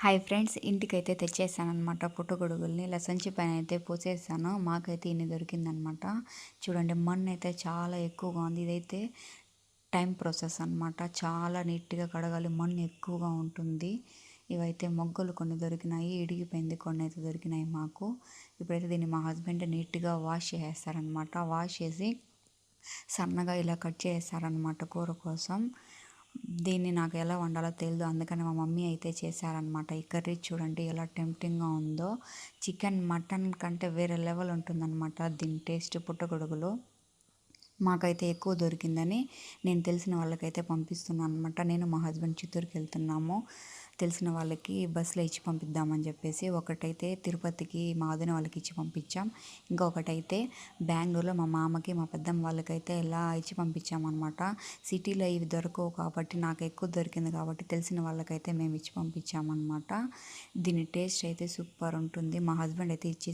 Hi friends, ఇంటికైతే తెచ్చేసాననమాట పుట్టగొడుగుల్ని. ఇలా సంచి పైన అయితే పోసేసాను. మాకైతే ఇన్ని దొరికిందనమాట. చూడండి, మన్ను అయితే చాలా ఎక్కువగా ఉంది. ఇదైతే టైం ప్రాసెస్ అనమాట. చాలా నీట్గా కడగాలి, మన్ను ఎక్కువగా ఉంటుంది. ఇవైతే మొగ్గలు కొన్ని దొరికినాయి, ఇడిగిపోయింది కొన్ని అయితే దొరికినాయి మాకు. ఇప్పుడైతే దీన్ని మా హస్బెండ్ నీట్గా వాష్ చేసేస్తారనమాట. వాష్ చేసి సన్నగా ఇలా కట్ చేస్తారనమాట కూర కోసం. దీన్ని నాకు ఎలా వండాలో తెలియదు, అందుకని మా మమ్మీ అయితే చేశారనమాట. ఈ కర్రీ చూడండి ఎలా టెంప్టింగ్గా ఉందో. చికెన్ మటన్ కంటే వేరే లెవెల్ ఉంటుందన్నమాట దీని టేస్ట్ పుట్టగొడుగులో. మాకైతే ఎక్కువ దొరికిందని నేను తెలిసిన వాళ్ళకైతే పంపిస్తున్నాను అనమాట. నేను మా హస్బెండ్ చిత్తూరుకి వెళ్తున్నాము. తెలిసిన వాళ్ళకి బస్సులో ఇచ్చి పంపిద్దామని చెప్పేసి ఒకటైతే తిరుపతికి మా వదిన వాళ్ళకి ఇచ్చి పంపించాం. ఇంకొకటైతే బెంగళూరులో మా మామకి మా పెద్దమ్మ వాళ్ళకైతే ఇలా ఇచ్చి పంపించామన్నమాట. సిటీలో ఇవి దొరకవు కాబట్టి నాకు ఎక్కువ దొరికింది కాబట్టి తెలిసిన వాళ్ళకైతే మేము ఇచ్చి పంపించామన్నమాట. దీని టేస్ట్ అయితే సూపర్ ఉంటుంది. మా హస్బెండ్ అయితే ఇచ్చి